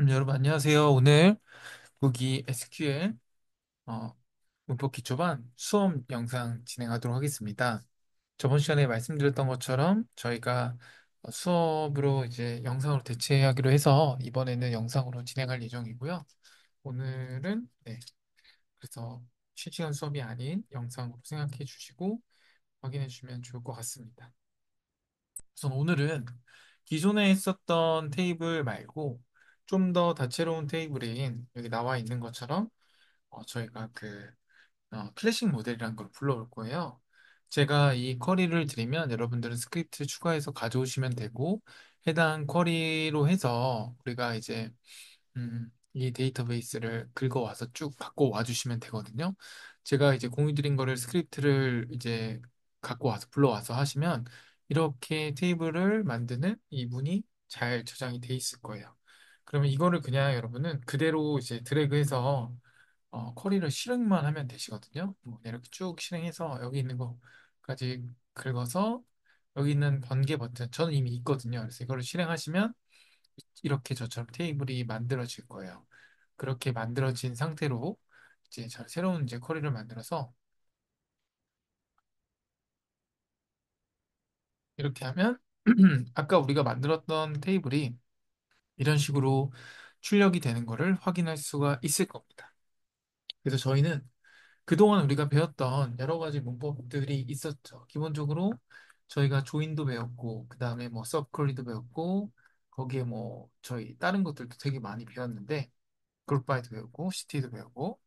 여러분 안녕하세요. 오늘 국이 SQL 문법 기초반 수업 영상 진행하도록 하겠습니다. 저번 시간에 말씀드렸던 것처럼 저희가 수업으로 이제 영상으로 대체하기로 해서 이번에는 영상으로 진행할 예정이고요. 오늘은 그래서 실시간 수업이 아닌 영상으로 생각해 주시고 확인해 주시면 좋을 것 같습니다. 우선 오늘은 기존에 했었던 테이블 말고 좀 더 다채로운 테이블인 여기 나와 있는 것처럼 저희가 클래식 모델이라는 걸 불러올 거예요. 제가 이 쿼리를 드리면 여러분들은 스크립트 추가해서 가져오시면 되고 해당 쿼리로 해서 우리가 이제 이 데이터베이스를 긁어와서 쭉 갖고 와주시면 되거든요. 제가 이제 공유 드린 거를 스크립트를 이제 갖고 와서 불러와서 하시면 이렇게 테이블을 만드는 이 문이 잘 저장이 돼 있을 거예요. 그러면 이거를 그냥 여러분은 그대로 이제 드래그해서 쿼리를 실행만 하면 되시거든요. 뭐 이렇게 쭉 실행해서 여기 있는 거까지 긁어서 여기 있는 번개 버튼 저는 이미 있거든요. 그래서 이거를 실행하시면 이렇게 저처럼 테이블이 만들어질 거예요. 그렇게 만들어진 상태로 이제 새로운 이제 쿼리를 만들어서 이렇게 하면 아까 우리가 만들었던 테이블이 이런 식으로 출력이 되는 거를 확인할 수가 있을 겁니다. 그래서 저희는 그동안 우리가 배웠던 여러 가지 문법들이 있었죠. 기본적으로 저희가 조인도 배웠고, 그 다음에 뭐 서브쿼리도 배웠고, 거기에 뭐 저희 다른 것들도 되게 많이 배웠는데, 그룹 바이도 배우고, 시티도 배우고,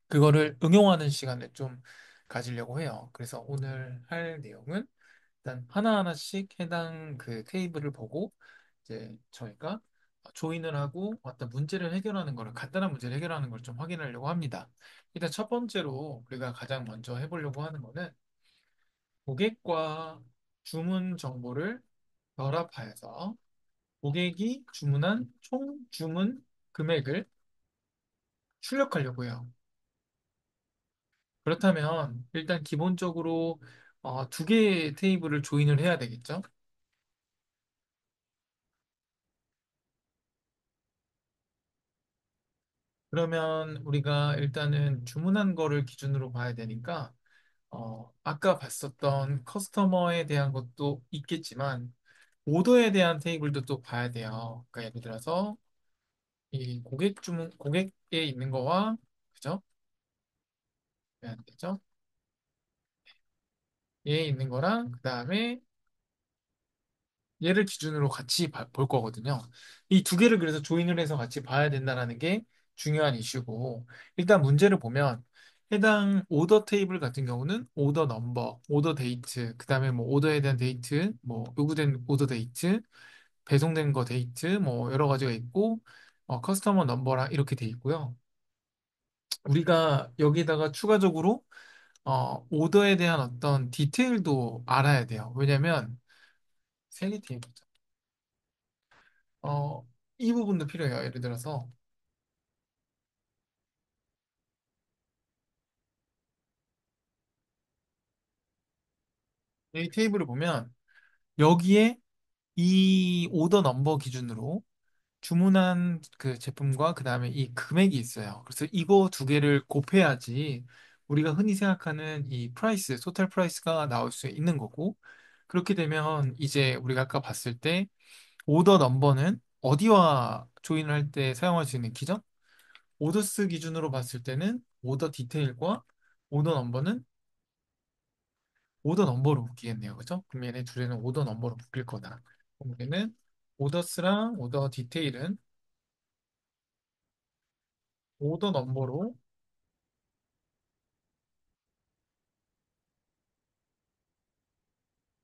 그거를 응용하는 시간을 좀 가지려고 해요. 그래서 오늘 할 내용은 일단 하나하나씩 해당 그 테이블을 보고 이제 저희가 조인을 하고 어떤 문제를 해결하는 거를 간단한 문제를 해결하는 걸 좀 확인하려고 합니다. 일단 첫 번째로 우리가 가장 먼저 해보려고 하는 거는 고객과 주문 정보를 결합하여서 고객이 주문한 총 주문 금액을 출력하려고 해요. 그렇다면 일단 기본적으로 두 개의 테이블을 조인을 해야 되겠죠? 그러면 우리가 일단은 주문한 거를 기준으로 봐야 되니까 아까 봤었던 커스터머에 대한 것도 있겠지만 오더에 대한 테이블도 또 봐야 돼요. 그러니까 예를 들어서 이 고객에 있는 거와 그죠? 왜 안 되죠? 얘에 있는 거랑 그 다음에 얘를 기준으로 같이 볼 거거든요. 이 두 개를 그래서 조인을 해서 같이 봐야 된다는 게 중요한 이슈고, 일단 문제를 보면 해당 오더 테이블 같은 경우는 오더 넘버, 오더 데이트, 그 다음에 뭐 오더에 대한 데이트, 뭐 요구된 오더 데이트, 배송된 거 데이트, 뭐 여러 가지가 있고, 커스터머 넘버랑 이렇게 돼 있고요. 우리가 여기다가 추가적으로 오더에 대한 어떤 디테일도 알아야 돼요. 왜냐면 셀리 테이블 어, 이 부분도 필요해요. 예를 들어서 이 테이블을 보면 여기에 이 오더 넘버 기준으로 주문한 그 제품과 그 다음에 이 금액이 있어요. 그래서 이거 두 개를 곱해야지 우리가 흔히 생각하는 이 프라이스, 토탈 프라이스가 나올 수 있는 거고 그렇게 되면 이제 우리가 아까 봤을 때 오더 넘버는 어디와 조인을 할 때 사용할 수 있는 키죠? 오더스 기준으로 봤을 때는 오더 디테일과 오더 넘버는 오더 넘버로 묶이겠네요. 그죠? 그럼 얘네 둘에는 오더 넘버로 묶일 거다. 그럼 우리는 오더스랑 오더 디테일은 오더 넘버로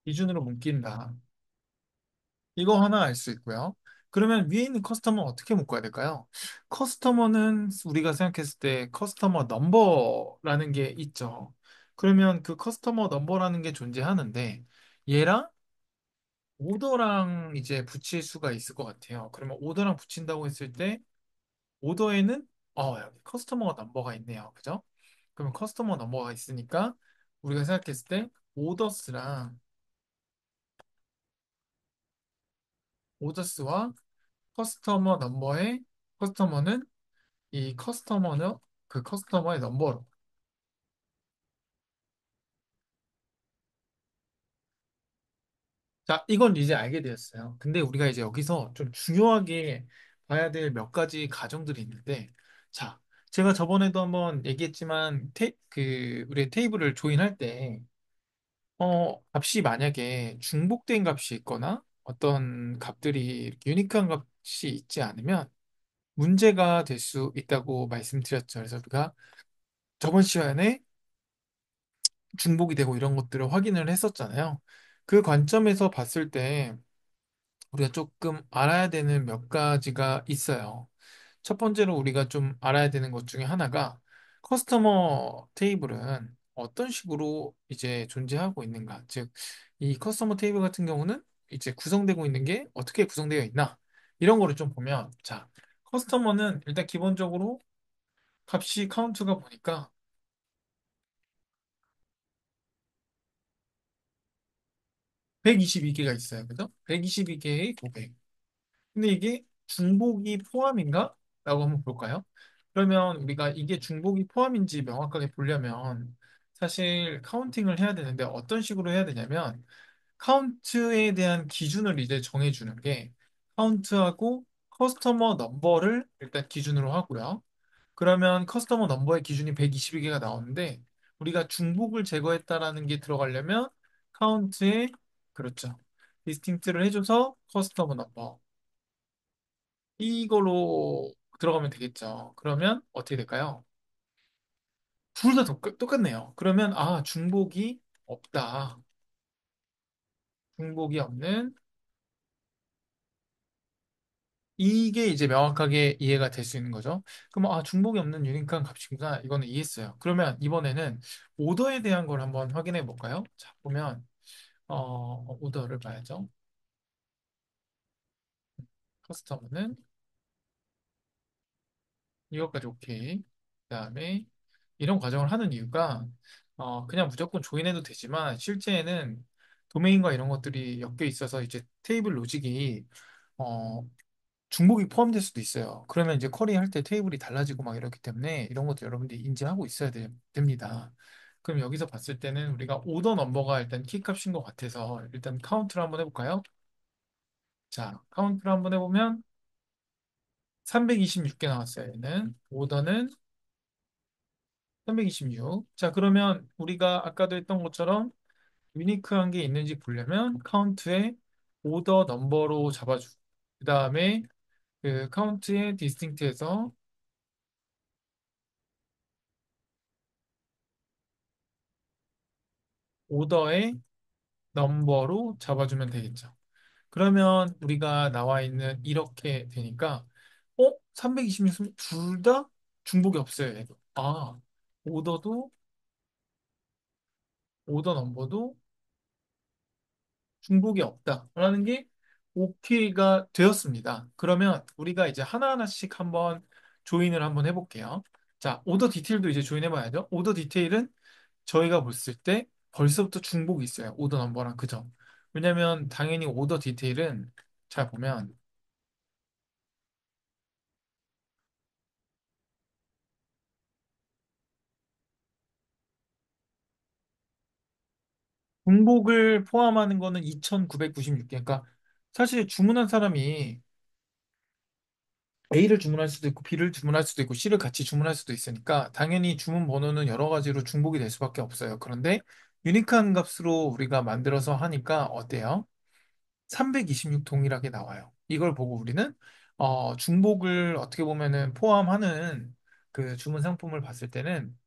기준으로 묶인다. 이거 하나 알 수 있고요. 그러면 위에 있는 커스터머 어떻게 묶어야 될까요? 커스터머는 우리가 생각했을 때 커스터머 넘버라는 게 있죠. 그러면 그 커스터머 넘버라는 게 존재하는데 얘랑 오더랑 이제 붙일 수가 있을 것 같아요. 그러면 오더랑 붙인다고 했을 때 오더에는 여기 커스터머 넘버가 있네요. 그죠? 그러면 커스터머 넘버가 있으니까 우리가 생각했을 때 오더스랑 오더스와 커스터머 넘버에 커스터머는 이 커스터머는 그 커스터머의 넘버로. 자, 이건 이제 알게 되었어요. 근데 우리가 이제 여기서 좀 중요하게 봐야 될 몇 가지 가정들이 있는데, 자, 제가 저번에도 한번 얘기했지만, 우리 테이블을 조인할 때, 값이 만약에 중복된 값이 있거나 어떤 값들이 유니크한 값이 있지 않으면 문제가 될 수 있다고 말씀드렸죠. 그래서 우리가 저번 시간에 중복이 되고 이런 것들을 확인을 했었잖아요. 그 관점에서 봤을 때 우리가 조금 알아야 되는 몇 가지가 있어요. 첫 번째로 우리가 좀 알아야 되는 것 중에 하나가 커스터머 테이블은 어떤 식으로 이제 존재하고 있는가. 즉, 이 커스터머 테이블 같은 경우는 이제 구성되고 있는 게 어떻게 구성되어 있나. 이런 거를 좀 보면, 자, 커스터머는 일단 기본적으로 값이 카운트가 보니까 122개가 있어요. 그죠? 122개의 고백. 근데 이게 중복이 포함인가? 라고 한번 볼까요? 그러면 우리가 이게 중복이 포함인지 명확하게 보려면 사실 카운팅을 해야 되는데 어떤 식으로 해야 되냐면 카운트에 대한 기준을 이제 정해주는 게 카운트하고 커스터머 넘버를 일단 기준으로 하고요. 그러면 커스터머 넘버의 기준이 122개가 나오는데 우리가 중복을 제거했다라는 게 들어가려면 카운트에 그렇죠. 디스팅트를 해줘서 커스터머 넘버 이걸로 들어가면 되겠죠. 그러면 어떻게 될까요? 둘 다 똑같네요. 그러면 아 중복이 없다. 중복이 없는 이게 이제 명확하게 이해가 될 수 있는 거죠. 그럼 아 중복이 없는 유니크한 값이구나. 이거는 이해했어요. 그러면 이번에는 오더에 대한 걸 한번 확인해 볼까요? 자 보면 오더를 봐야죠. 커스텀은 이것까지 오케이. 그다음에 이런 과정을 하는 이유가 그냥 무조건 조인해도 되지만 실제에는 도메인과 이런 것들이 엮여 있어서 이제 테이블 로직이 어, 중복이 포함될 수도 있어요. 그러면 이제 쿼리 할 때 테이블이 달라지고 막 이렇기 때문에 이런 것도 여러분들이 인지하고 있어야 됩니다. 그럼 여기서 봤을 때는 우리가 오더 넘버가 일단 키값인 것 같아서 일단 카운트를 한번 해볼까요? 자, 카운트를 한번 해보면 326개 나왔어요. 얘는 오더는 326. 자, 그러면 우리가 아까도 했던 것처럼 유니크한 게 있는지 보려면 카운트에 오더 넘버로 잡아주고 그 다음에 그 카운트의 디스팅트에서 오더의 넘버로 잡아주면 되겠죠. 그러면 우리가 나와 있는 이렇게 되니까 326 둘 다 중복이 없어요. 얘도. 아, 오더도 오더 넘버도 중복이 없다라는 게 오케이가 되었습니다. 그러면 우리가 이제 하나하나씩 한번 조인을 한번 해볼게요. 자, 오더 디테일도 이제 조인해봐야죠. 오더 디테일은 저희가 봤을 때 벌써부터 중복이 있어요. 오더 넘버랑 그죠? 왜냐면 당연히 오더 디테일은 잘 보면 중복을 포함하는 거는 2,996개. 그러니까 사실 주문한 사람이 A를 주문할 수도 있고 B를 주문할 수도 있고 C를 같이 주문할 수도 있으니까 당연히 주문 번호는 여러 가지로 중복이 될 수밖에 없어요. 그런데 유니크한 값으로 우리가 만들어서 하니까 어때요? 326 동일하게 나와요. 이걸 보고 우리는 중복을 어떻게 보면은 포함하는 그 주문 상품을 봤을 때는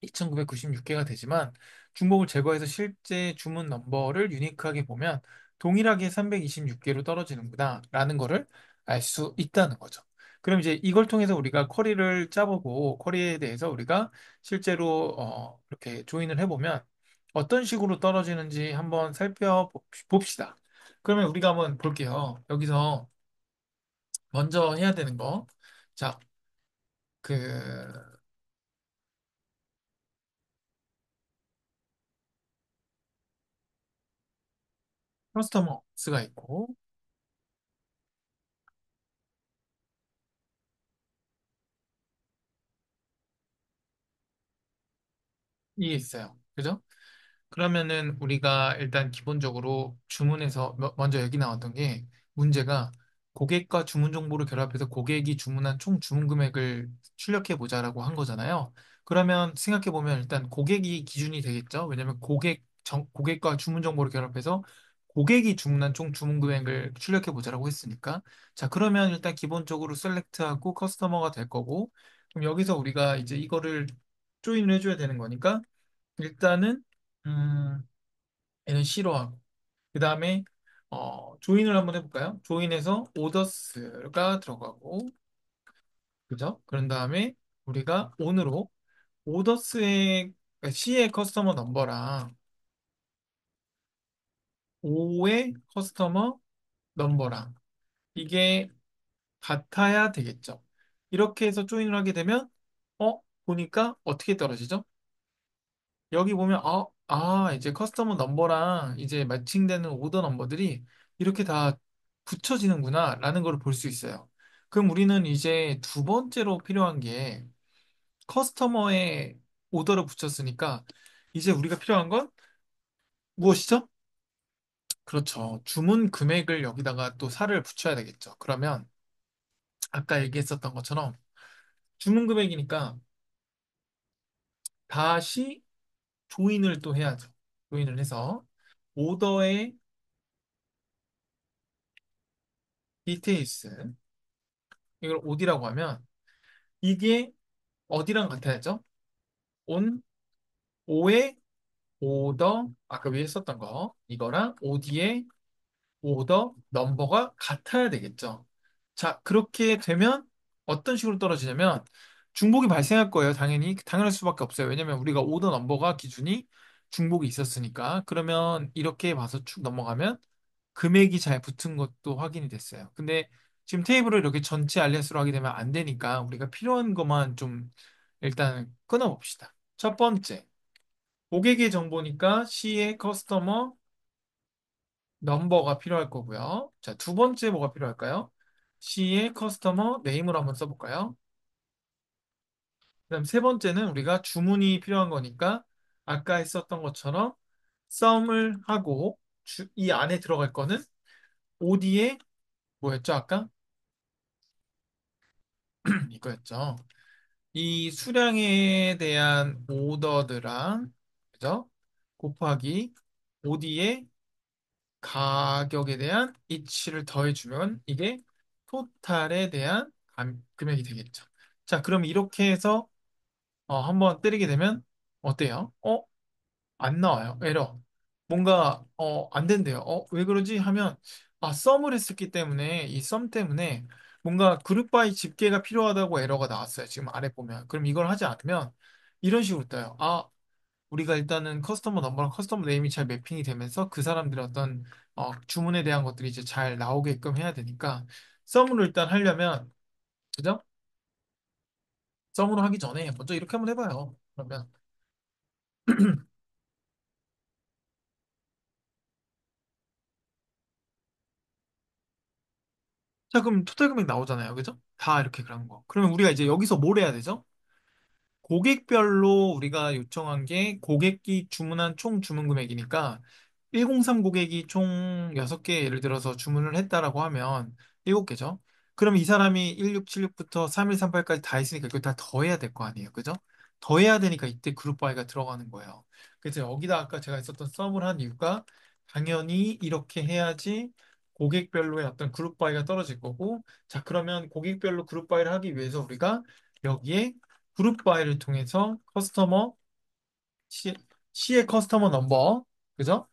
2,996개가 되지만 중복을 제거해서 실제 주문 넘버를 유니크하게 보면 동일하게 326개로 떨어지는구나 라는 거를 알 수 있다는 거죠. 그럼 이제 이걸 통해서 우리가 쿼리를 짜보고 쿼리에 대해서 우리가 실제로 이렇게 조인을 해보면 어떤 식으로 떨어지는지 한번 살펴봅시다. 그러면 우리가 한번 볼게요. 여기서 먼저 해야 되는 거. 자, 그 커스터머스가 있고 이게 있어요. 그죠? 그러면은 우리가 일단 기본적으로 주문에서 먼저 여기 나왔던 게 문제가 고객과 주문 정보를 결합해서 고객이 주문한 총 주문 금액을 출력해 보자라고 한 거잖아요. 그러면 생각해 보면 일단 고객이 기준이 되겠죠. 왜냐면 고객과 주문 정보를 결합해서 고객이 주문한 총 주문 금액을 출력해 보자라고 했으니까. 자, 그러면 일단 기본적으로 셀렉트하고 커스터머가 될 거고, 그럼 여기서 우리가 이제 이거를 조인을 해줘야 되는 거니까 일단은 음, 얘는 싫어하고. 그 다음에 조인을 한번 해볼까요? 조인해서 오더스가 들어가고, 그죠? 그런 다음에 우리가 온으로 오더스의 C의 커스터머 넘버랑 O의 커스터머 넘버랑 이게 같아야 되겠죠. 이렇게 해서 조인을 하게 되면 보니까 어떻게 떨어지죠? 여기 보면 이제 커스터머 넘버랑 이제 매칭되는 오더 넘버들이 이렇게 다 붙여지는구나 라는 걸 볼 수 있어요. 그럼 우리는 이제 두 번째로 필요한 게 커스터머의 오더를 붙였으니까 이제 우리가 필요한 건 무엇이죠? 그렇죠. 주문 금액을 여기다가 또 살을 붙여야 되겠죠. 그러면 아까 얘기했었던 것처럼 주문 금액이니까 다시 조인을 또 해야죠. 조인을 해서 오더의 디테일스 이걸 어디라고 하면 이게 어디랑 같아야죠? 온, 오의 오더, 아까 위에 썼던 거, 이거랑 오디의 오더 넘버가 같아야 되겠죠. 자, 그렇게 되면 어떤 식으로 떨어지냐면 중복이 발생할 거예요. 당연할 수밖에 없어요. 왜냐면 우리가 오더 넘버가 기준이 중복이 있었으니까. 그러면 이렇게 봐서 쭉 넘어가면 금액이 잘 붙은 것도 확인이 됐어요. 근데 지금 테이블을 이렇게 전체 알리아스로 하게 되면 안 되니까 우리가 필요한 것만 좀 일단 끊어봅시다. 첫 번째, 고객의 정보니까 C의 커스터머 넘버가 필요할 거고요. 자, 두 번째 뭐가 필요할까요? C의 커스터머 네임으로 한번 써볼까요? 그다음 세 번째는 우리가 주문이 필요한 거니까 아까 했었던 것처럼 썸을 하고 이 안에 들어갈 거는 OD의 뭐였죠, 아까? 이거였죠. 이 수량에 대한 오더드랑 그죠? 곱하기 OD의 가격에 대한 이치를 더해주면 이게 토탈에 대한 금액이 되겠죠. 자, 그럼 이렇게 해서 한번 때리게 되면 어때요? 안 나와요. 에러. 뭔가 안 된대요. 왜 그러지? 하면 썸을 했었기 때문에 이 썸 때문에 뭔가 그룹 바이 집계가 필요하다고 에러가 나왔어요. 지금 아래 보면. 그럼 이걸 하지 않으면 이런 식으로 떠요. 우리가 일단은 커스터머 넘버랑 커스터머 네임이 잘 매핑이 되면서 그 사람들의 어떤 주문에 대한 것들이 이제 잘 나오게끔 해야 되니까 썸으로 일단 하려면 그죠? 썸으로 하기 전에 먼저 이렇게 한번 해봐요. 그러면 자, 그럼 토탈 금액 나오잖아요. 그죠? 다 이렇게 그런 거. 그러면 우리가 이제 여기서 뭘 해야 되죠? 고객별로 우리가 요청한 게 고객이 주문한 총 주문 금액이니까 103 고객이 총 6개 예를 들어서 주문을 했다라고 하면 7개죠. 그럼 이 사람이 1676부터 3138까지 다 했으니까 이거 다 더해야 될 거 아니에요. 그죠? 더해야 되니까 이때 그룹 바이가 들어가는 거예요. 그래서 여기다 아까 제가 했었던 썸을 한 이유가 당연히 이렇게 해야지 고객별로의 어떤 그룹 바이가 떨어질 거고 자 그러면 고객별로 그룹 바이를 하기 위해서 우리가 여기에 그룹 바이를 통해서 커스터머 C, C의 커스터머 넘버 그죠?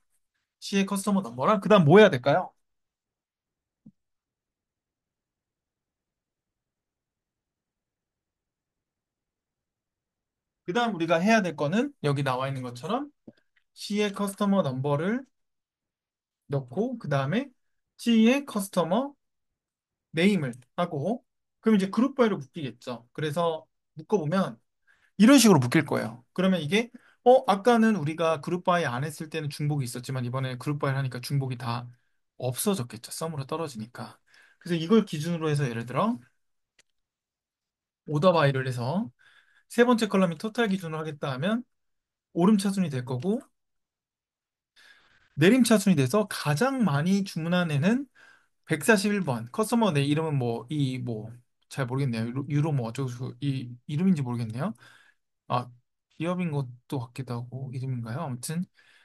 C의 커스터머 넘버랑 그다음 뭐 해야 될까요? 그다음 우리가 해야 될 거는 여기 나와 있는 것처럼 C의 커스터머 넘버를 넣고 그다음에 C의 커스터머 네임을 하고 그럼 이제 그룹 바이로 묶이겠죠. 그래서 묶어보면 이런 식으로 묶일 거예요. 그러면 이게 아까는 우리가 그룹 바이 안 했을 때는 중복이 있었지만 이번에 그룹 바이를 하니까 중복이 다 없어졌겠죠. 썸으로 떨어지니까. 그래서 이걸 기준으로 해서 예를 들어 오더 바이를 해서 세 번째 컬럼이 토탈 기준으로 하겠다 하면 오름차순이 될 거고, 내림차순이 돼서 가장 많이 주문한 애는 141번. 커스터머 내 이름은 뭐, 잘 모르겠네요. 유로 뭐 어쩌고, 이 이름인지 모르겠네요. 아, 기업인 것도 같기도 하고, 이름인가요? 아무튼.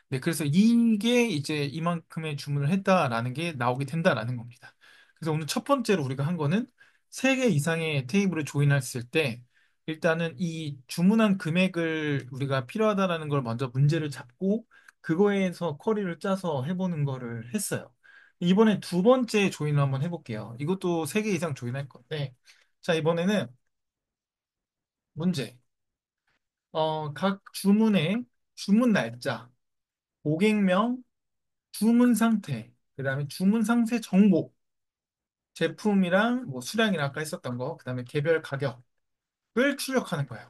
네, 그래서 이게 이제 이만큼의 주문을 했다라는 게 나오게 된다라는 겁니다. 그래서 오늘 첫 번째로 우리가 한 거는 3개 이상의 테이블을 조인했을 때, 일단은 이 주문한 금액을 우리가 필요하다라는 걸 먼저 문제를 잡고, 그거에서 쿼리를 짜서 해보는 거를 했어요. 이번에 두 번째 조인을 한번 해볼게요. 이것도 3개 이상 조인할 건데, 자, 이번에는 문제. 각 주문의 주문 날짜, 고객명, 주문 상태, 그다음에 주문 상세 정보, 제품이랑 뭐 수량이랑 아까 했었던 거, 그다음에 개별 가격을 출력하는 거예요.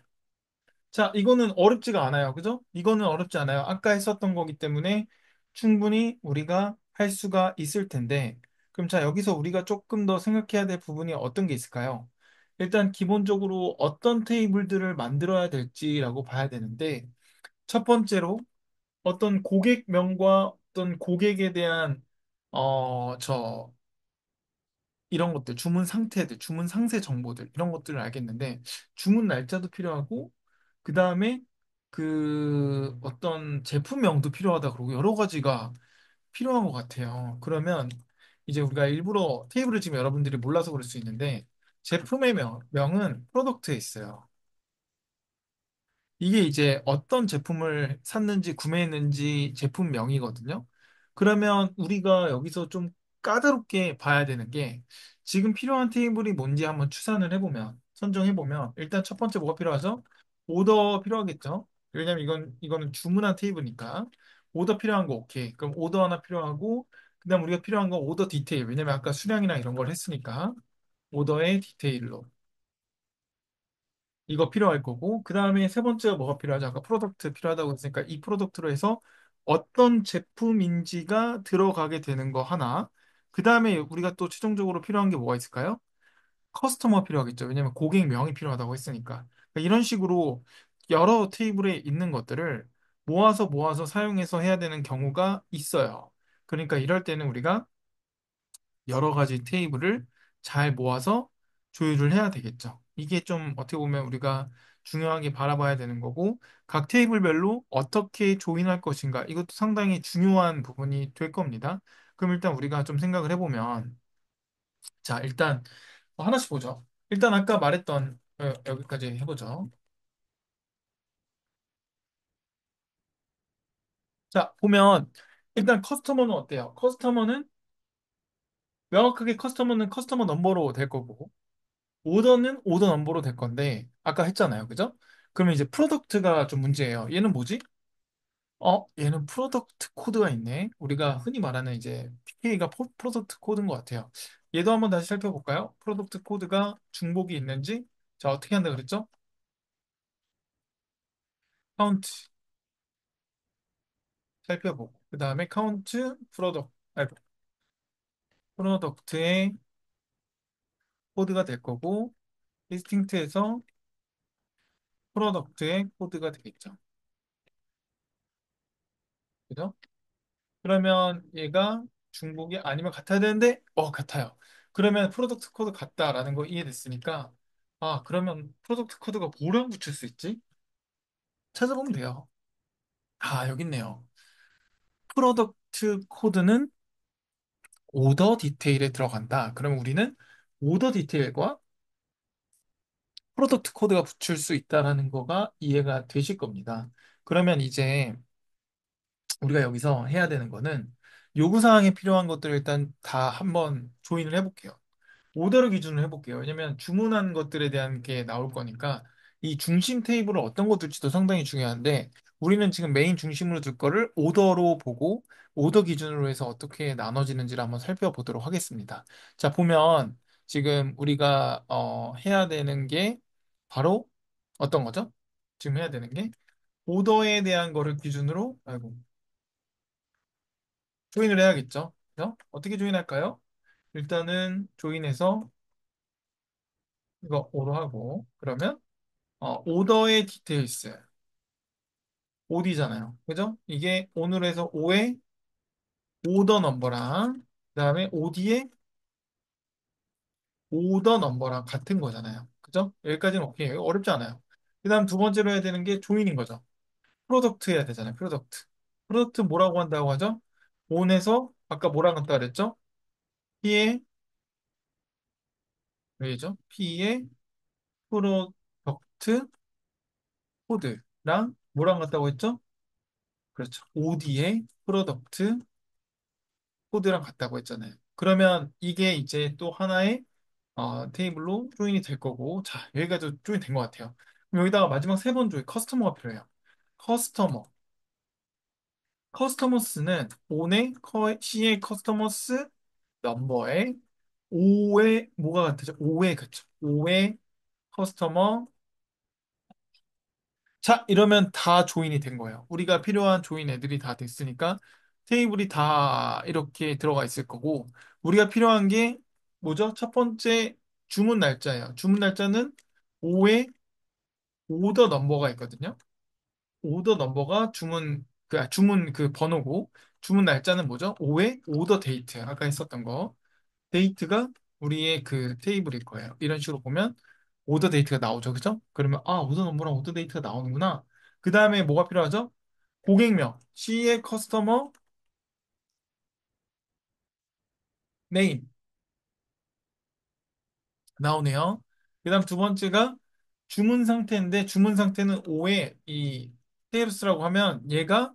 자, 이거는 어렵지가 않아요. 그죠? 이거는 어렵지 않아요. 아까 했었던 거기 때문에 충분히 우리가 할 수가 있을 텐데, 그럼 자, 여기서 우리가 조금 더 생각해야 될 부분이 어떤 게 있을까요? 일단 기본적으로 어떤 테이블들을 만들어야 될지라고 봐야 되는데, 첫 번째로 어떤 고객명과 어떤 고객에 대한 저 이런 것들, 주문 상태들, 주문 상세 정보들 이런 것들을 알겠는데 주문 날짜도 필요하고 그 다음에 그 어떤 제품명도 필요하다 그러고 여러 가지가 필요한 것 같아요. 그러면 이제 우리가 일부러 테이블을 지금 여러분들이 몰라서 그럴 수 있는데 제품의 명은 프로덕트에 있어요. 이게 이제 어떤 제품을 샀는지 구매했는지 제품명이거든요. 그러면 우리가 여기서 좀 까다롭게 봐야 되는 게 지금 필요한 테이블이 뭔지 한번 추산을 해보면 선정해보면 일단 첫 번째 뭐가 필요하죠? 오더 필요하겠죠? 왜냐면 이거는 주문한 테이블이니까 오더 필요한 거 오케이. 그럼 오더 하나 필요하고 그다음 우리가 필요한 거 오더 디테일. 왜냐면 아까 수량이나 이런 걸 했으니까 오더의 디테일로 이거 필요할 거고, 그 다음에 세 번째가 뭐가 필요하죠? 아까 프로덕트 필요하다고 했으니까 이 프로덕트로 해서 어떤 제품인지가 들어가게 되는 거 하나. 그 다음에 우리가 또 최종적으로 필요한 게 뭐가 있을까요? 커스터머 필요하겠죠. 왜냐면 고객명이 필요하다고 했으니까. 그러니까 이런 식으로 여러 테이블에 있는 것들을 모아서 사용해서 해야 되는 경우가 있어요. 그러니까 이럴 때는 우리가 여러 가지 테이블을 잘 모아서 조율을 해야 되겠죠. 이게 좀 어떻게 보면 우리가 중요하게 바라봐야 되는 거고, 각 테이블별로 어떻게 조인할 것인가, 이것도 상당히 중요한 부분이 될 겁니다. 그럼 일단 우리가 좀 생각을 해보면, 자, 일단 하나씩 보죠. 일단 아까 말했던, 여기까지 해보죠. 자, 보면, 일단 커스터머는 어때요? 커스터머는 명확하게 커스터머는 커스터머 넘버로 될 거고, 오더는 오더 넘버로 될 건데 아까 했잖아요. 그죠? 그러면 이제 프로덕트가 좀 문제예요. 얘는 뭐지? 얘는 프로덕트 코드가 있네. 우리가 흔히 말하는 이제 PK가 프로덕트 코드인 것 같아요. 얘도 한번 다시 살펴볼까요? 프로덕트 코드가 중복이 있는지. 자, 어떻게 한다 그랬죠? 카운트 살펴보고 그 다음에 카운트 프로덕트의 코드가 될 거고 디스팅트에서 프로덕트의 코드가 되겠죠. 그죠? 그러면 얘가 중복이 아니면 같아야 되는데, 같아요. 그러면 프로덕트 코드 같다라는 거 이해됐으니까, 아, 그러면 프로덕트 코드가 뭐랑 붙일 수 있지? 찾아보면 돼요. 아, 여기 있네요. 프로덕트 코드는 오더 디테일에 들어간다. 그러면 우리는 오더 디테일과 프로덕트 코드가 붙일 수 있다라는 거가 이해가 되실 겁니다. 그러면 이제 우리가 여기서 해야 되는 거는 요구사항에 필요한 것들을 일단 다 한번 조인을 해볼게요. 오더를 기준으로 해볼게요. 왜냐면 주문한 것들에 대한 게 나올 거니까 이 중심 테이블을 어떤 거 둘지도 상당히 중요한데 우리는 지금 메인 중심으로 둘 거를 오더로 보고 오더 기준으로 해서 어떻게 나눠지는지를 한번 살펴보도록 하겠습니다. 자, 보면 지금 우리가 해야 되는 게 바로 어떤 거죠? 지금 해야 되는 게 오더에 대한 거를 기준으로 아이고 조인을 해야겠죠. 그죠? 어떻게 조인할까요? 일단은 조인해서 이거 오로 하고 그러면 오더의 디테일스 OD잖아요. 그죠? 이게 오늘에서 O의 오더 넘버랑 그다음에 OD의 오더 넘버랑 같은 거잖아요. 그죠? 여기까지는 오케이. 어렵지 않아요. 그다음 두 번째로 해야 되는 게 조인인 거죠. 프로덕트 해야 되잖아요. 프로덕트. 프로덕트 뭐라고 한다고 하죠? 온에서 아까 뭐라고 한다 그랬죠? P의 왜죠? P의 프로덕트 코드랑 뭐랑 같다고 했죠? 그렇죠. OD의 프로덕트 코드랑 같다고 했잖아요. 그러면 이게 이제 또 하나의 테이블로 조인이 될 거고, 자, 여기까지 조인 된 것 같아요. 그럼 여기다가 마지막 세 번 조인, 커스터머가 필요해요. 커스터머. 커스터머스는 온의 C의 커스터머스 넘버에 5의 뭐가 같으죠? 5의 그쵸. 5의 커스터머. 자, 이러면 다 조인이 된 거예요. 우리가 필요한 조인 애들이 다 됐으니까 테이블이 다 이렇게 들어가 있을 거고, 우리가 필요한 게 뭐죠? 첫 번째 주문 날짜예요. 주문 날짜는 5의 오더 넘버가 있거든요. 오더 넘버가 주문 그 번호고, 주문 날짜는 뭐죠? 5의 오더 데이트. 아까 했었던 거. 데이트가 우리의 그 테이블일 거예요. 이런 식으로 보면 오더 데이트가 나오죠. 그죠? 그러면 오더 넘버랑 오더 데이트가 나오는구나. 그 다음에 뭐가 필요하죠? 고객명, C의 커스터머 네임 나오네요. 그 다음 두 번째가 주문 상태인데 주문 상태는 5의 이 스테이러스라고 하면 얘가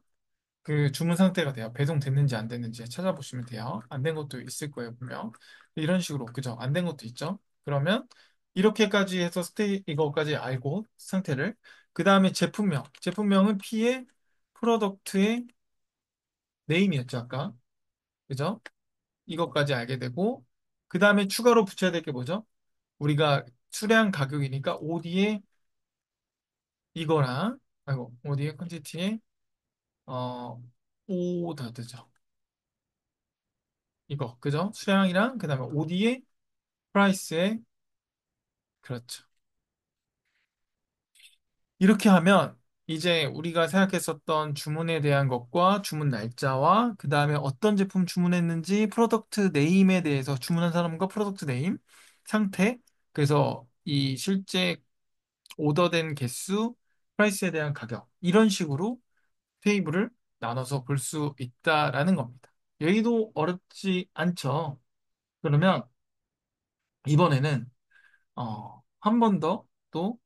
그 주문 상태가 돼요. 배송됐는지 안 됐는지 찾아보시면 돼요. 안 된 것도 있을 거예요, 분명. 이런 식으로, 그죠? 안 된 것도 있죠. 그러면 이렇게까지 해서 이거까지 알고 상태를. 그 다음에 제품명. 제품명은 P의 프로덕트의 네임이었죠, 아까. 그죠? 이것까지 알게 되고, 그 다음에 추가로 붙여야 될 게 뭐죠? 우리가 수량 가격이니까 OD의 이거랑, OD의 퀀티티의, 어, 오더드죠. 이거, 그죠? 수량이랑 그다음에 OD의 프라이스에 그렇죠. 이렇게 하면 이제 우리가 생각했었던 주문에 대한 것과 주문 날짜와 그다음에 어떤 제품 주문했는지 프로덕트 네임에 대해서 주문한 사람과 프로덕트 네임 상태 그래서 이 실제 오더된 개수 프라이스에 대한 가격 이런 식으로 테이블을 나눠서 볼 수 있다라는 겁니다. 여기도 어렵지 않죠. 그러면 이번에는 한 번 더 또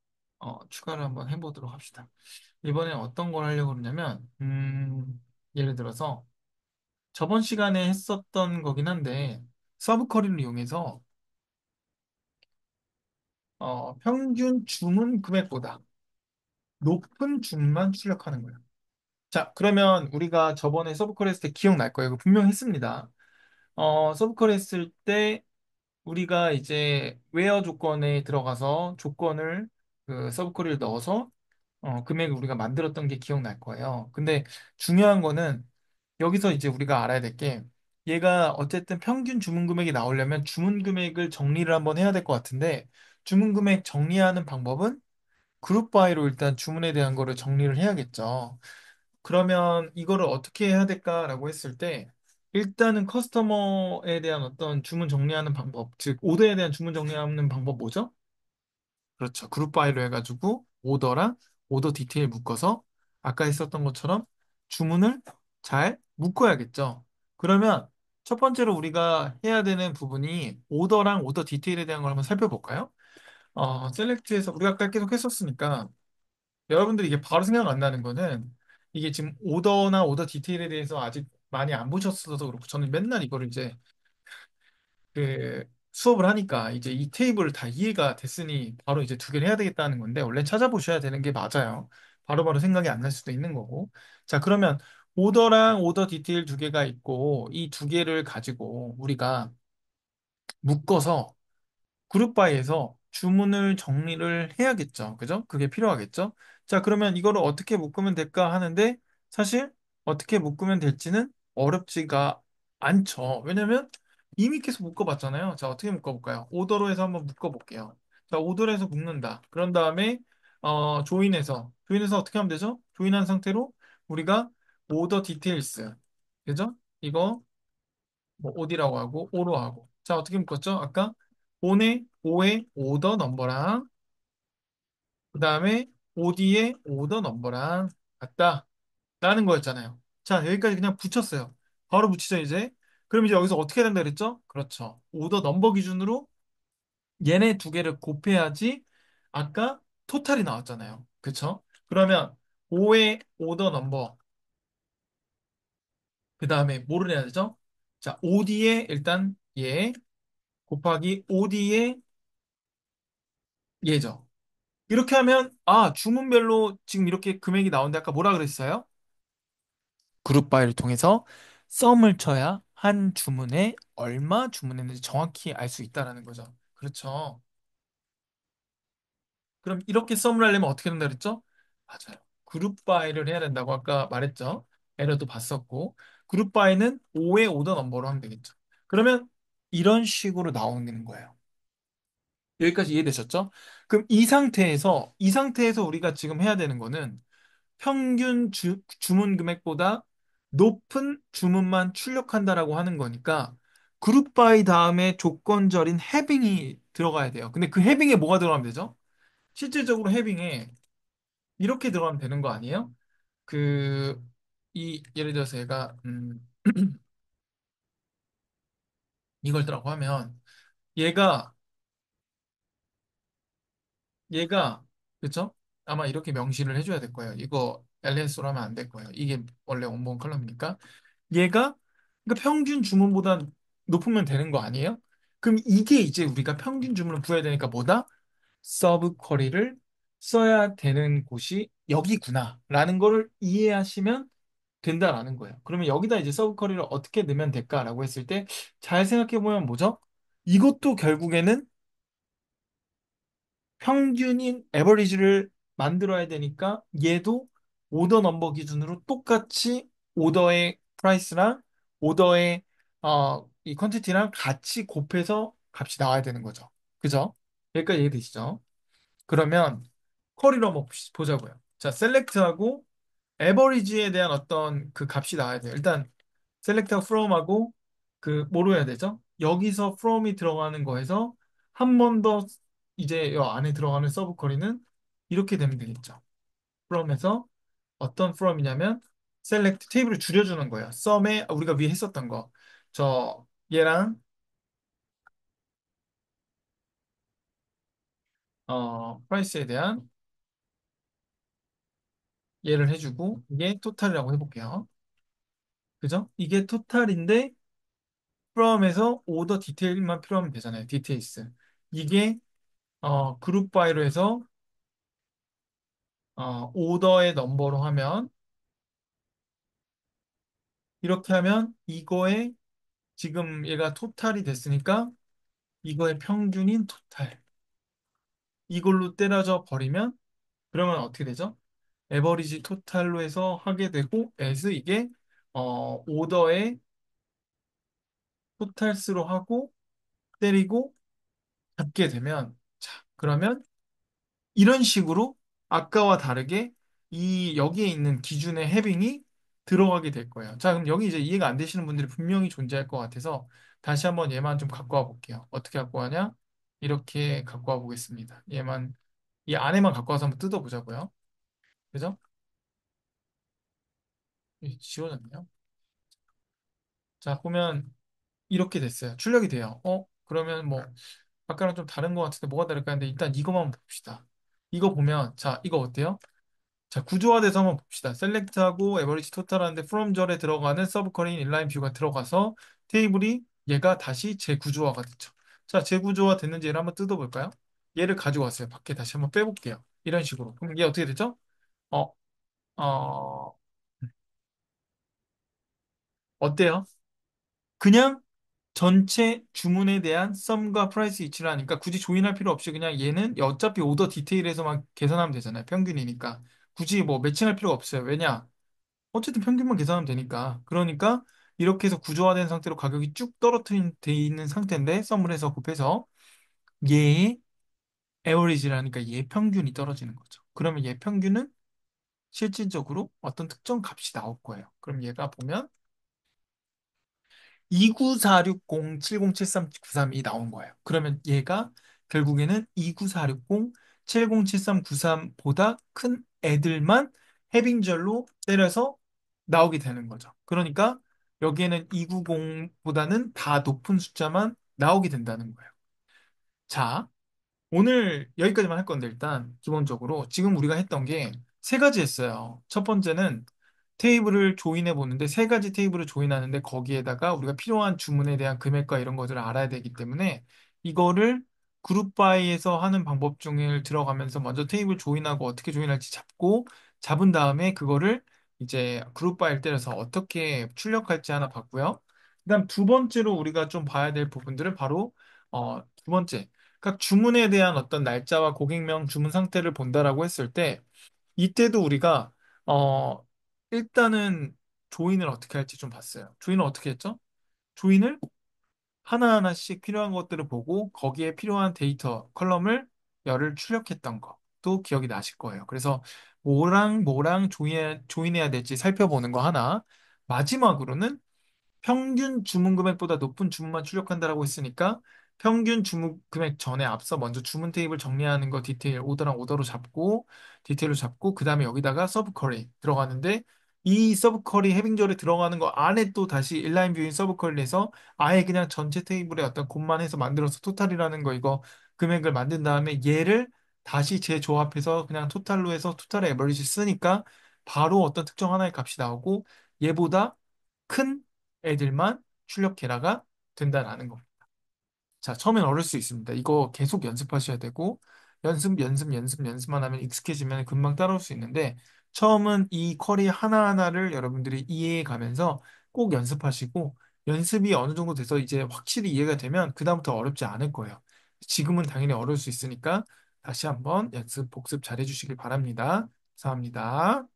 추가를 한번 해보도록 합시다. 이번에 어떤 걸 하려고 그러냐면, 예를 들어서 저번 시간에 했었던 거긴 한데, 서브 쿼리를 이용해서 평균 주문 금액보다 높은 주문만 출력하는 거예요. 자, 그러면 우리가 저번에 서브 쿼리 했을 때 기억날 거예요. 이거 분명히 했습니다. 서브 쿼리 했을 때 우리가 이제 웨어 조건에 들어가서 조건을 그 서브 쿼리를 넣어서 금액을 우리가 만들었던 게 기억날 거예요. 근데 중요한 거는 여기서 이제 우리가 알아야 될 게 얘가 어쨌든 평균 주문 금액이 나오려면 주문 금액을 정리를 한번 해야 될 것 같은데 주문 금액 정리하는 방법은 그룹 바이로 일단 주문에 대한 거를 정리를 해야겠죠. 그러면 이거를 어떻게 해야 될까라고 했을 때 일단은 커스터머에 대한 어떤 주문 정리하는 방법, 즉 오더에 대한 주문 정리하는 방법 뭐죠? 그렇죠. 그룹 바이로 해가지고 오더랑 오더 디테일 묶어서 아까 했었던 것처럼 주문을 잘 묶어야겠죠. 그러면 첫 번째로 우리가 해야 되는 부분이 오더랑 오더 디테일에 대한 걸 한번 살펴볼까요? 셀렉트에서 우리가 아까 계속 했었으니까 여러분들이 이게 바로 생각 안 나는 거는 이게 지금 오더나 오더 디테일에 대해서 아직 많이 안 보셨어서 그렇고 저는 맨날 이거를 이제 그 수업을 하니까 이제 이 테이블을 다 이해가 됐으니 바로 이제 두 개를 해야 되겠다는 건데 원래 찾아보셔야 되는 게 맞아요. 바로바로 생각이 안 날 수도 있는 거고. 자, 그러면 오더랑 오더 디테일 두 개가 있고 이 두 개를 가지고 우리가 묶어서 그룹바이에서 주문을 정리를 해야겠죠. 그죠? 그게 필요하겠죠? 자, 그러면 이거를 어떻게 묶으면 될까 하는데 사실 어떻게 묶으면 될지는 어렵지가 않죠. 왜냐면 이미 계속 묶어봤잖아요. 자, 어떻게 묶어볼까요? 오더로 해서 한번 묶어볼게요. 자, 오더로 해서 묶는다. 그런 다음에 조인해서 어떻게 하면 되죠? 조인한 상태로 우리가 오더 디테일스. 그죠? 이거 뭐 어디라고 하고 오로 하고. 자, 어떻게 묶었죠? 아까 오의 오더 넘버랑 그다음에 OD의 오더 넘버랑 같다라는 거였잖아요. 자, 여기까지 그냥 붙였어요. 바로 붙이죠, 이제. 그럼 이제 여기서 어떻게 된다 그랬죠? 그렇죠. 오더 넘버 기준으로 얘네 두 개를 곱해야지 아까 토탈이 나왔잖아요. 그쵸? 그러면 5의 오더 넘버 그 다음에 뭐를 해야 되죠? 자, OD에 일단 얘 곱하기 OD의 얘죠. 이렇게 하면 아 주문별로 지금 이렇게 금액이 나오는데 아까 뭐라 그랬어요? 그룹 바이를 통해서 썸을 쳐야 한 주문에 얼마 주문했는지 정확히 알 수 있다라는 거죠. 그렇죠. 그럼 이렇게 썸을 하려면 어떻게 된다 그랬죠? 맞아요. 그룹 바이를 해야 된다고 아까 말했죠. 에러도 봤었고 그룹 바이는 5의 오더 넘버로 하면 되겠죠. 그러면 이런 식으로 나오는 거예요. 여기까지 이해되셨죠? 그럼 이 상태에서 우리가 지금 해야 되는 거는 평균 주문 금액보다 높은 주문만 출력한다라고 하는 거니까 그룹 바이 다음에 조건절인 해빙이 들어가야 돼요. 근데 그 해빙에 뭐가 들어가면 되죠? 실질적으로 해빙에 이렇게 들어가면 되는 거 아니에요? 그, 예를 들어서 얘가, 이걸 더라고 하면, 얘가, 얘가, 그쵸? 아마 이렇게 명시를 해줘야 될 거예요. 이거 LS로 하면 안 될 거예요. 이게 원래 원본 컬럼이니까. 얘가, 그러니까 평균 주문보다 높으면 되는 거 아니에요? 그럼 이게 이제 우리가 평균 주문을 구해야 되니까 뭐다? 서브 쿼리를 써야 되는 곳이 여기구나. 라는 거를 이해하시면 된다라는 거예요. 그러면 여기다 이제 서브 쿼리를 어떻게 넣으면 될까라고 했을 때 잘 생각해 보면 뭐죠? 이것도 결국에는 평균인 에버리지를 만들어야 되니까 얘도 오더 넘버 기준으로 똑같이 오더의 프라이스랑 오더의 이 퀀티티랑 같이 곱해서 값이 나와야 되는 거죠. 그죠? 여기까지 이해되시죠? 그러면 쿼리로 한번 보자고요. 자, 셀렉트하고 에버리지에 대한 어떤 그 값이 나와야 돼요. 일단 셀렉트하고 from하고 그 뭐로 해야 되죠? 여기서 from이 들어가는 거에서 한 번 더 이제 이 안에 들어가는 서브 쿼리는 이렇게 되면 되겠죠. from에서 어떤 from이냐면 select 테이블을 줄여주는 거예요. sum에 우리가 위에 했었던 거. 저 얘랑 price에 대한 얘를 해주고 이게 토탈이라고 해볼게요. 그죠? 이게 토탈인데 from에서 오더 디테일만 필요하면 되잖아요. 디테일스. 이게 그룹 바이로 해서 오더의 넘버로 하면 이렇게 하면 이거의 지금 얘가 토탈이 됐으니까 이거의 평균인 토탈 이걸로 때려져 버리면 그러면 어떻게 되죠? 에버리지 토탈로 해서 하게 되고 as 이게 오더의 토탈스로 하고 때리고 잡게 되면 자 그러면 이런 식으로 아까와 다르게 이 여기에 있는 기준의 해빙이 들어가게 될 거예요. 자, 그럼 여기 이제 이해가 안 되시는 분들이 분명히 존재할 것 같아서 다시 한번 얘만 좀 갖고 와 볼게요. 어떻게 갖고 와냐? 이렇게 갖고 와 보겠습니다. 얘만 이 안에만 갖고 와서 한번 뜯어 보자고요. 그죠? 지워졌네요. 자, 보면 이렇게 됐어요. 출력이 돼요. 그러면 뭐 아까랑 좀 다른 것 같은데 뭐가 다를까 했는데 일단 이거만 봅시다. 이거 보면 자, 이거 어때요? 자, 구조화돼서 한번 봅시다. 셀렉트하고 에버리지 토탈 하는데 from 절에 들어가는 서브 쿼리 인라인 뷰가 들어가서 테이블이 얘가 다시 재구조화가 됐죠. 자, 재구조화 됐는지 얘를 한번 뜯어볼까요? 얘를 가져왔어요. 밖에 다시 한번 빼볼게요. 이런 식으로. 그럼 얘 어떻게 되죠? 어, 어, 어때요? 그냥 전체 주문에 대한 썸과 프라이스 이치를 하니까 굳이 조인할 필요 없이 그냥 얘는 어차피 오더 디테일에서만 계산하면 되잖아요. 평균이니까. 굳이 뭐 매칭할 필요가 없어요. 왜냐? 어쨌든 평균만 계산하면 되니까. 그러니까 이렇게 해서 구조화된 상태로 가격이 쭉 떨어뜨린 돼 있는 상태인데 썸을 해서 곱해서 얘의 에버리지라니까 얘 평균이 떨어지는 거죠. 그러면 얘 평균은 실질적으로 어떤 특정 값이 나올 거예요. 그럼 얘가 보면 29460707393이 나온 거예요. 그러면 얘가 결국에는 29460707393보다 큰 애들만 해빙절로 때려서 나오게 되는 거죠. 그러니까 여기에는 290보다는 다 높은 숫자만 나오게 된다는 거예요. 자, 오늘 여기까지만 할 건데 일단 기본적으로 지금 우리가 했던 게 세 가지 했어요. 첫 번째는 테이블을 조인해 보는데 세 가지 테이블을 조인하는데 거기에다가 우리가 필요한 주문에 대한 금액과 이런 것들을 알아야 되기 때문에 이거를 그룹 바이에서 하는 방법 중에 들어가면서 먼저 테이블 조인하고 어떻게 조인할지 잡고 잡은 다음에 그거를 이제 그룹 바이를 때려서 어떻게 출력할지 하나 봤고요. 그다음 두 번째로 우리가 좀 봐야 될 부분들은 바로 두 번째 각 주문에 대한 어떤 날짜와 고객명 주문 상태를 본다라고 했을 때 이때도 우리가 어 일단은 조인을 어떻게 할지 좀 봤어요. 조인을 어떻게 했죠? 조인을 하나하나씩 필요한 것들을 보고 거기에 필요한 데이터 컬럼을 열을 출력했던 것도 기억이 나실 거예요. 그래서 뭐랑 뭐랑 조인해야 될지 살펴보는 거 하나. 마지막으로는 평균 주문 금액보다 높은 주문만 출력한다라고 했으니까 평균 주문 금액 전에 앞서 먼저 주문 테이블 정리하는 거 디테일 오더랑 오더로 잡고 디테일로 잡고 그 다음에 여기다가 서브 쿼리 들어가는데 이 서브 쿼리 해빙절에 들어가는 거 안에 또 다시 인라인 뷰인 서브 쿼리를 해서 아예 그냥 전체 테이블에 어떤 곱만 해서 만들어서 토탈이라는 거 이거 금액을 만든 다음에 얘를 다시 재조합해서 그냥 토탈로 해서 토탈의 에버리지 쓰니까 바로 어떤 특정 하나의 값이 나오고 얘보다 큰 애들만 출력 계라가 된다라는 겁니다. 자, 처음엔 어려울 수 있습니다. 이거 계속 연습하셔야 되고, 연습만 하면 익숙해지면 금방 따라올 수 있는데, 처음은 이 쿼리 하나하나를 여러분들이 이해해 가면서 꼭 연습하시고, 연습이 어느 정도 돼서 이제 확실히 이해가 되면 그다음부터 어렵지 않을 거예요. 지금은 당연히 어려울 수 있으니까 다시 한번 연습, 복습 잘 해주시길 바랍니다. 감사합니다.